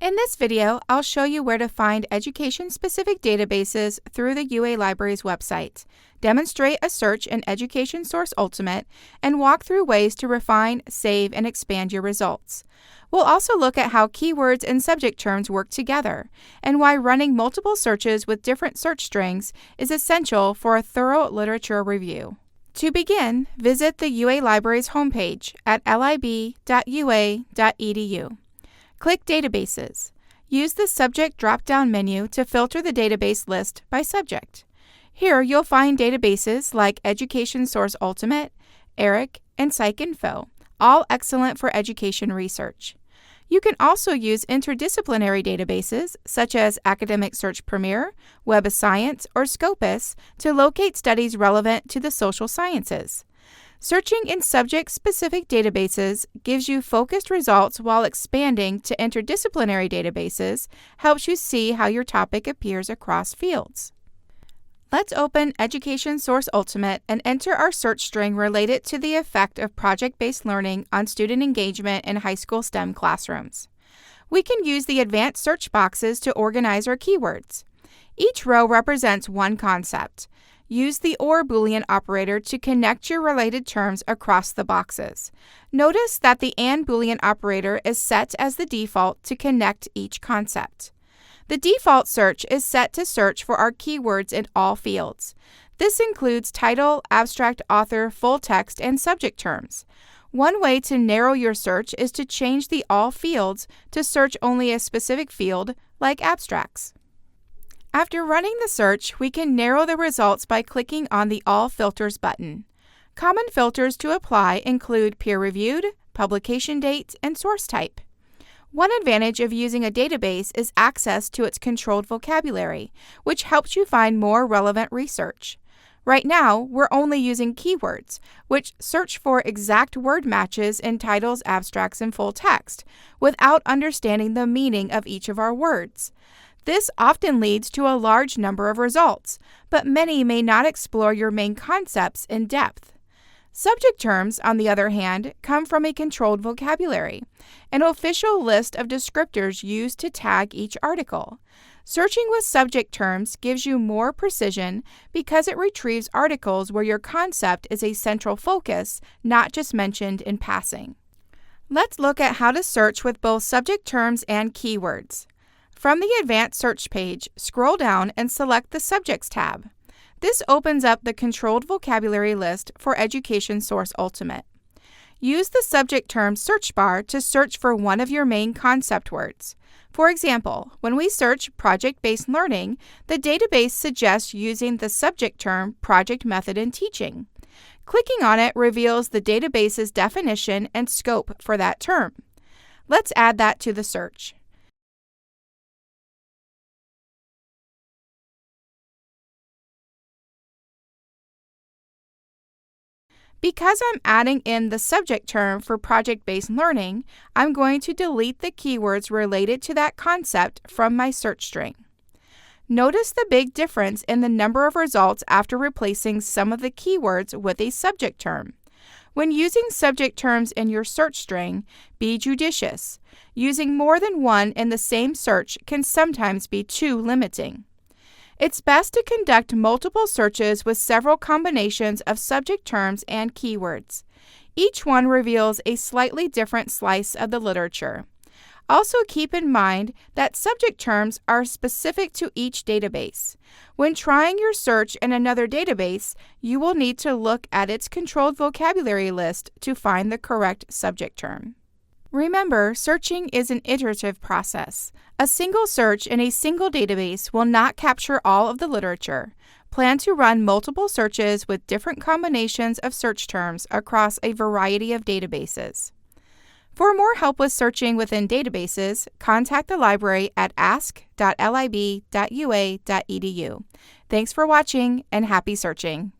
In this video, I'll show you where to find education-specific databases through the UA Libraries website, demonstrate a search in Education Source Ultimate, and walk through ways to refine, save, and expand your results. We'll also look at how keywords and subject terms work together, and why running multiple searches with different search strings is essential for a thorough literature review. To begin, visit the UA Libraries homepage at lib.ua.edu. Click Databases. Use the Subject drop-down menu to filter the database list by subject. Here you'll find databases like Education Source Ultimate, ERIC, and PsycInfo, all excellent for education research. You can also use interdisciplinary databases such as Academic Search Premier, Web of Science, or Scopus to locate studies relevant to the social sciences. Searching in subject-specific databases gives you focused results, while expanding to interdisciplinary databases helps you see how your topic appears across fields. Let's open Education Source Ultimate and enter our search string related to the effect of project-based learning on student engagement in high school STEM classrooms. We can use the advanced search boxes to organize our keywords. Each row represents one concept. Use the OR Boolean operator to connect your related terms across the boxes. Notice that the AND Boolean operator is set as the default to connect each concept. The default search is set to search for our keywords in all fields. This includes title, abstract, author, full text, and subject terms. One way to narrow your search is to change the all fields to search only a specific field, like abstracts. After running the search, we can narrow the results by clicking on the All Filters button. Common filters to apply include peer-reviewed, publication date, and source type. One advantage of using a database is access to its controlled vocabulary, which helps you find more relevant research. Right now, we're only using keywords, which search for exact word matches in titles, abstracts, and full text, without understanding the meaning of each of our words. This often leads to a large number of results, but many may not explore your main concepts in depth. Subject terms, on the other hand, come from a controlled vocabulary, an official list of descriptors used to tag each article. Searching with subject terms gives you more precision because it retrieves articles where your concept is a central focus, not just mentioned in passing. Let's look at how to search with both subject terms and keywords. From the Advanced Search page, scroll down and select the Subjects tab. This opens up the controlled vocabulary list for Education Source Ultimate. Use the subject term search bar to search for one of your main concept words. For example, when we search project-based learning, the database suggests using the subject term project method and teaching. Clicking on it reveals the database's definition and scope for that term. Let's add that to the search. Because I'm adding in the subject term for project-based learning, I'm going to delete the keywords related to that concept from my search string. Notice the big difference in the number of results after replacing some of the keywords with a subject term. When using subject terms in your search string, be judicious. Using more than one in the same search can sometimes be too limiting. It's best to conduct multiple searches with several combinations of subject terms and keywords. Each one reveals a slightly different slice of the literature. Also keep in mind that subject terms are specific to each database. When trying your search in another database, you will need to look at its controlled vocabulary list to find the correct subject term. Remember, searching is an iterative process. A single search in a single database will not capture all of the literature. Plan to run multiple searches with different combinations of search terms across a variety of databases. For more help with searching within databases, contact the library at ask.lib.ua.edu. Thanks for watching and happy searching!